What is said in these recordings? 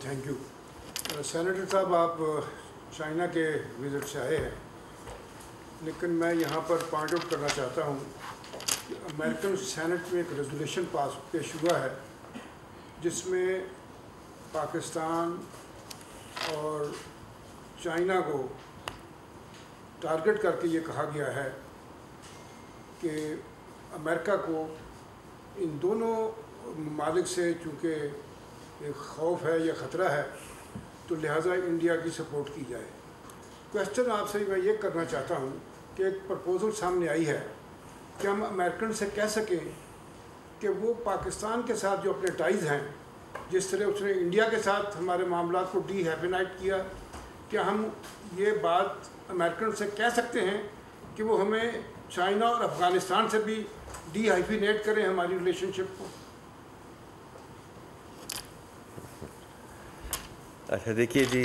Thank you senator صاحب، آپ China کے وزٹ سے آئے ہیں، لیکن میں یہاں پر پوائنٹ آؤٹ کرنا چاہتا ہوں کہ امریکن سینٹ میں ایک ریزولوشن پیش ہوا ہے جس میں پاکستان اور چائنا کو ٹارگٹ کر کے یہ کہا گیا ہے کہ امریکہ کو ان دونوں ممالک سے چونکہ ایک خوف ہے یا خطرہ ہے تو لہٰذا انڈیا کی سپورٹ کی جائے۔ کویشچن آپ سے میں یہ کرنا چاہتا ہوں کہ ایک پرپوزل سامنے آئی ہے کہ ہم امریکن سے کہہ سکیں کہ وہ پاکستان کے ساتھ جو اپنے ٹائز ہیں، جس طرح اس نے انڈیا کے ساتھ ہمارے معاملات کو ڈی ہیپینائٹ کیا، کیا ہم یہ بات امریکن سے کہہ سکتے ہیں کہ وہ ہمیں چائنا اور افغانستان سے بھی ڈی ہائفینیٹ کریں ہماری ریلیشن شپ کو؟ اچھا دیکھیے جی،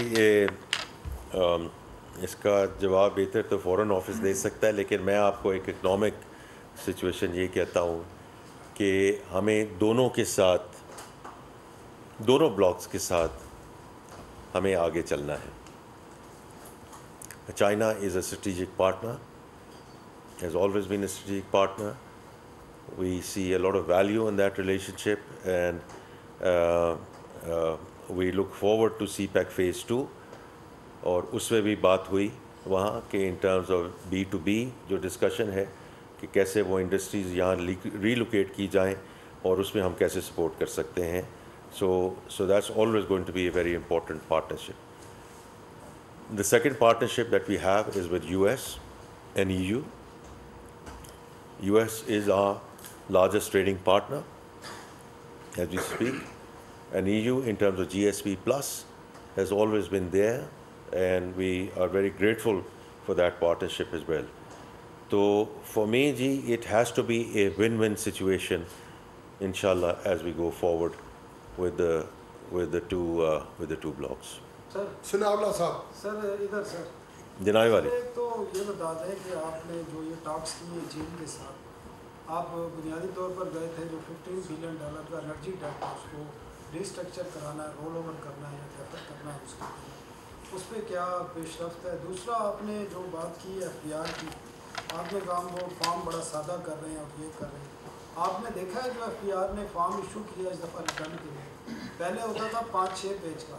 اس کا جواب بہتر تو فورن آفس دے سکتا ہے، لیکن میں آپ کو ایک اکنامک سچویشن یہ کہتا ہوں کہ ہمیں دونوں کے ساتھ، دونوں بلاکس کے ساتھ ہمیں آگے چلنا ہے۔ China is a strategic partner, has always been a strategic partner. We see a lot of value in that relationship, and we look forward to CPEC Phase 2. اور اس میں بھی بات ہوئی وہاں کہ ان ٹرمز آف B2B جو discussion ہے کہ کیسے وہ انڈسٹریز یہاں ریلوکیٹ کی جائیں اور اس میں ہم کیسے سپورٹ کر سکتے ہیں۔ So that's always going to be a very important partnership. The second partnership that we have is with US and EU. US is our largest trading partner as we speak, and EU in terms of GSP Plus has always been there, and we are very grateful for that partnership as well. So for me, it has to be a win-win situation, inshallah, as we go forward with the two blocks. سر سناولہ صاحب، سر ادھر سر جناب والی ایک تو یہ بتا دیں کہ آپ نے جو یہ ٹاکس کیے چین کے ساتھ، آپ بنیادی طور پر گئے تھے جو $15 بلین کا انرجی ڈیٹ اس کو ریسٹرکچر کرانا ہے، رول اوور کرنا ہے یا ڈیفر کرنا ہے، اس پہ کیا پیش رفت ہے؟ دوسرا آپ نے جو بات کی ہے FDR کی، آپ نے کہا وہ فارم بڑا سادہ کر رہے ہیں اور یہ کر رہے ہیں، آپ نے دیکھا ہے جو FDR نے فارم ایشو کیا اس دفعہ ریٹرن کے لیے، پہلے ہوتا تھا 5-6 پیج کا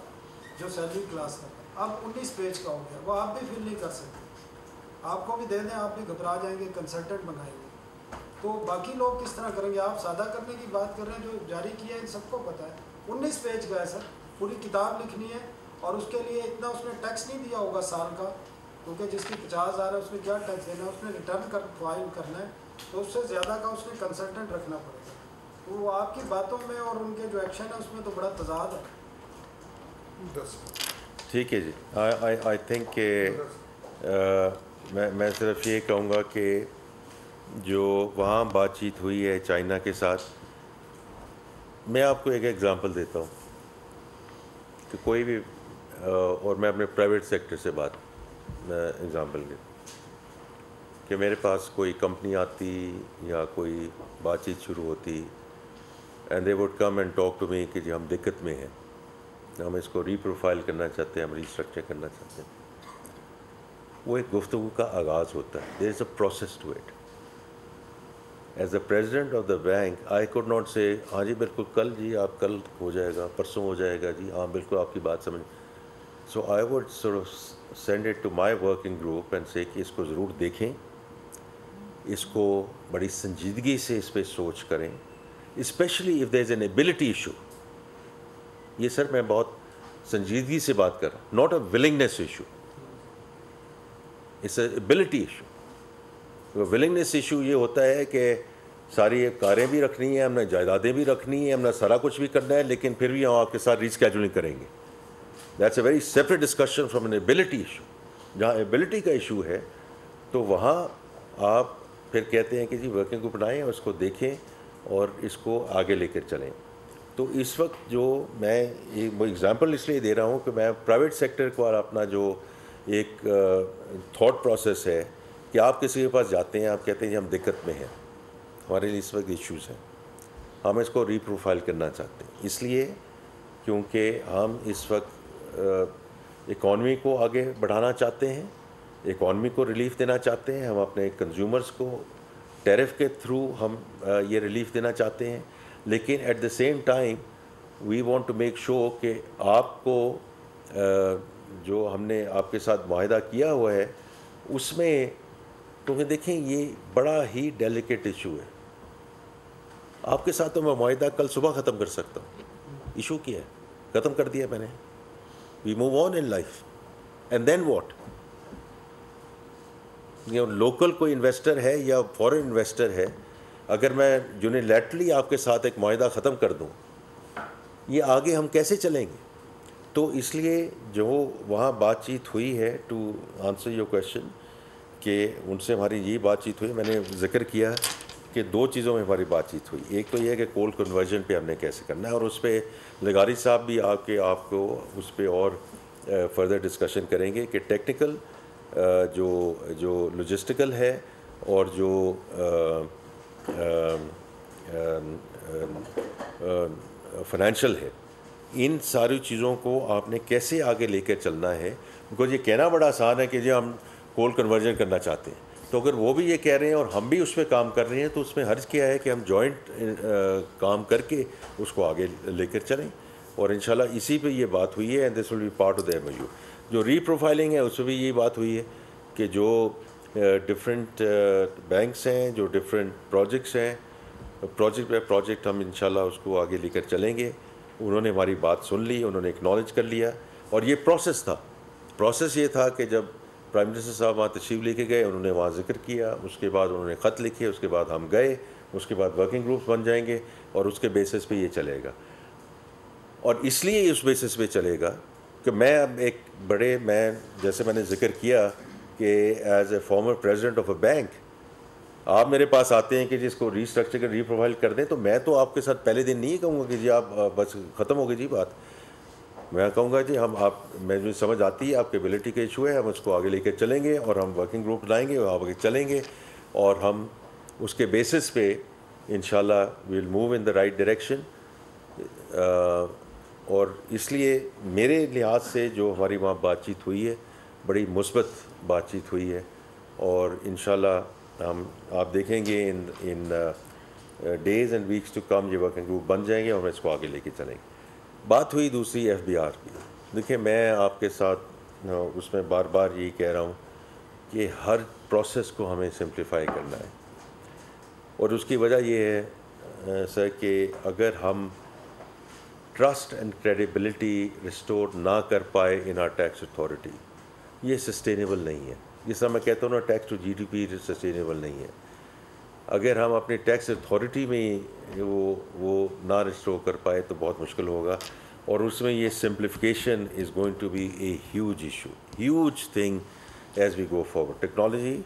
جو سیلری کلاس کا تھا، اب 19 پیج کا ہو گیا، وہ آپ بھی فل نہیں کر سکتے، آپ کو بھی دے دیں آپ بھی گھبرا جائیں گے، کنسلٹنٹ بنائیں گے، تو باقی لوگ کس طرح کریں گے؟ آپ سادہ کرنے کی بات کر رہے ہیں، جو جاری کیا ہے ان سب کو پتہ ہے، 19 پیج کا ہے سر، پوری کتاب لکھنی ہے، اور اس کے لیے اتنا اس نے ٹیکس نہیں دیا ہوگا سال کا، کیونکہ جس کی 50,000 ہے اس میں کیا ٹیکس دینا ہے، اس نے ریٹرن فائل کرنا ہے، تو اس سے زیادہ کا اس نے کنسلٹنٹ رکھنا پڑے گا، تو وہ آپ کی باتوں میں اور ان کے جو ایکشن ہے اس میں تو بڑا تضاد ہے۔ ٹھیک ہے جی، آئی تھنک کہ میں صرف یہ کہوں گا کہ جو وہاں بات چیت ہوئی ہے چائنا کے ساتھ، میں آپ کو ایک ایگزامپل دیتا ہوں کہ کوئی بھی، اور میں اپنے پرائیویٹ سیکٹر سے بات ایگزامپل دے کہ میرے پاس کوئی کمپنی آتی یا کوئی بات چیت شروع ہوتی، and they would come and talk to me کہ جی ہم دقت میں ہیں، ہم اس کو ری پروفائل کرنا چاہتے ہیں، ہم ریسٹرکچر کرنا چاہتے ہیں، وہ ایک گفتگو کا آغاز ہوتا ہے، there is a process to it. As a president of the bank I could not say ہاں جی بالکل کل جی آپ کل ہو جائے گا، پرسوں ہو جائے گا جی ہاں بالکل آپ کی بات سمجھ۔ So I would send it to my working group and say کہ اس کو ضرور دیکھیں، اس کو بڑی سنجیدگی سے اس پہ سوچ کریں، specially if there is an ability issue. یہ سر میں بہت سنجیدگی سے بات کر رہا ہوں، not a willingness issue, it's a ability issue. Willingness issue یہ ہوتا ہے کہ ساری کاریں بھی رکھنی ہیں، ہم نے جائیدادیں بھی رکھنی ہیں، ہم نے سارا کچھ بھی کرنا ہے، لیکن پھر بھی ہم آپ کے ساتھ ریسکیجولنگ کریں گے۔ That's a very separate discussion from an ability issue. جہاں ایبلٹی کا ایشو ہے تو وہاں آپ پھر کہتے ہیں کہ جی ورکنگ گروپ بنائیں اور اس کو دیکھیں اور اس کو آگے لے کر چلیں۔ تو اس وقت جو میں یہ ایگزامپل اس لیے دے رہا ہوں کہ میں پرائیویٹ سیکٹر کو اور اپنا جو ایک تھاٹ پروسیس ہے کہ آپ کسی کے پاس جاتے ہیں، آپ کہتے ہیں جی ہم دقت میں ہیں، ہمارے لیے اس وقت ایشوز ہیں، ہم اس کو ری پروفائل کرنا چاہتے ہیں، اس لیے کیونکہ ہم اس وقت اکانومی کو آگے بڑھانا چاہتے ہیں, اکانومی کو ریلیف دینا چاہتے ہیں, ہم اپنے کنزیومرز کو ٹیرف کے تھرو ہم یہ ریلیف دینا چاہتے ہیں, لیکن at the same time we want to make sure کہ آپ کو جو ہم نے آپ کے ساتھ معاہدہ کیا ہوا ہے اس میں, کیونکہ دیکھیں یہ بڑا ہی ڈیلیکیٹ ایشو ہے. آپ کے ساتھ تو میں معاہدہ کل صبح ختم کر سکتا ہوں, ایشو کیا ہے, ختم کر دیا میں نے, we move on in life, and then what. Local کوئی انویسٹر ہے یا فورن انویسٹر ہے, اگر میں یونیلیٹرلی آپ کے ساتھ ایک معاہدہ ختم کر دوں, یہ آگے ہم کیسے چلیں گے؟ تو اس لیے جو وہاں بات چیت ہوئی ہے, ٹو آنسر یور کویشچن, کہ ان سے ہماری یہی بات چیت ہوئی. میں نے ذکر کیا کہ 2 چیزوں میں ہماری بات چیت ہوئی. ایک تو یہ ہے کہ کول کنورژن پہ ہم نے کیسے کرنا ہے, اور اس پہ لغاری صاحب بھی آ کے آپ کو اس پہ اور فردر ڈسکشن کریں گے کہ ٹیکنیکل جو لاجسٹیکل ہے اور جو فائنینشیل ہے, ان ساری چیزوں کو آپ نے کیسے آگے لے کر چلنا ہے. بیکاز یہ کہنا بڑا آسان ہے کہ جی ہم کول کنورژن کرنا چاہتے ہیں, تو اگر وہ بھی یہ کہہ رہے ہیں اور ہم بھی اس پہ کام کر رہے ہیں تو اس میں حرج کیا ہے کہ ہم جوائنٹ کام کر کے اس کو آگے لے کر چلیں. اور انشاءاللہ اسی پہ یہ بات ہوئی ہے, and this will be part of the MOU. جو ری پروفائلنگ ہے اس پہ بھی یہی بات ہوئی ہے کہ جو ڈفرینٹ بینکس ہیں, جو ڈفرینٹ پروجیکٹس ہیں, پروجیکٹ بائی پروجیکٹ ہم انشاءاللہ اس کو آگے لے کر چلیں گے. انہوں نے ہماری بات سن لی, انہوں نے اکنالج کر لیا, اور یہ پروسیس تھا. پروسیس یہ تھا کہ جب پرائم منسٹر صاحب وہاں تشریف لے کے گئے, انہوں نے وہاں ذکر کیا, اس کے بعد انہوں نے خط لکھے, اس کے بعد ہم گئے, اس کے بعد ورکنگ گروپس بن جائیں گے, اور اس کے بیسس پہ یہ چلے گا. اور اس لیے اس بیسس پہ چلے گا کہ میں اب میں جیسے میں نے ذکر کیا کہ as a former president of a bank, آپ میرے پاس آتے ہیں کہ جی اس کو ریسٹرکچر کر ری پروفائل کر دیں, تو میں تو آپ کے ساتھ پہلے دن نہیں کہوں گا کہ جی آپ بس ختم ہو گئی جی بات. میں کہوں گا جی میں جو سمجھ آتی ہے آپ کے ایبلٹی کا ایشو ہے, ہم اس کو آگے لے کے چلیں گے, اور ہم ورکنگ گروپ لائیں گے, اور آگے چلیں گے, اور ہم اس کے بیسس پہ انشاءاللہ we will move in the right direction. اور اس لیے میرے لحاظ سے جو ہماری وہاں بات چیت ہوئی ہے بڑی مثبت بات چیت ہوئی ہے, اور انشاءاللہ آپ دیکھیں گے in days and weeks to come یہ ورکنگ گروپ بن جائیں گے, اور ہم اس کو آگے لے کے چلیں گے. بات ہوئی دوسری FBR کی. دیکھیں میں آپ کے ساتھ اس میں بار بار یہی کہہ رہا ہوں کہ ہر پروسیس کو ہمیں سمپلیفائی کرنا ہے, اور اس کی وجہ یہ ہے سر کہ اگر ہم ٹرسٹ اینڈ کریڈیبلٹی ریسٹور نہ کر پائے ان آر ٹیکس اتھارٹی, یہ سسٹینیبل نہیں ہے. جس طرح میں کہتا ہوں نا, ٹیکس ٹو GDP سسٹینیبل نہیں ہے. اگر ہم اپنی ٹیکس اتھارٹی میں وہ نہ ریسٹور کر پائے تو بہت مشکل ہوگا, اور اس میں یہ simplification is going to be a huge issue, huge thing as we go forward. Technology,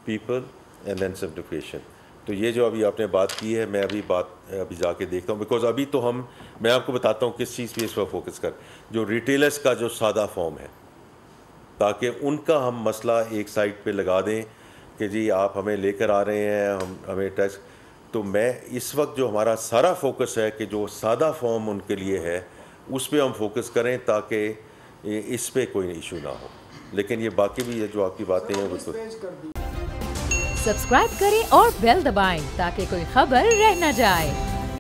people, and then simplification. تو یہ جو ابھی آپ نے بات کی ہے, میں ابھی جا کے دیکھتا ہوں, بیکاز ابھی تو میں آپ کو بتاتا ہوں کس چیز پہ اس پر فوکس کر, جو ریٹیلرس کا جو سادہ فارم ہے, تاکہ ان کا ہم مسئلہ ایک سائڈ پہ لگا دیں کہ جی آپ ہمیں لے کر آ رہے ہیں, ہمیں ٹیکس. تو میں اس وقت جو ہمارا سارا فوکس ہے کہ جو سادہ فارم ان کے لیے ہے اس پہ ہم فوکس کریں, تاکہ اس پہ کوئی ایشو نہ ہو. لیکن یہ باقی بھی جو آپ کی باتیں ہیں وہ سبسکرائب کریں اور بیل دبائیں تاکہ کوئی خبر رہ نہ جائے.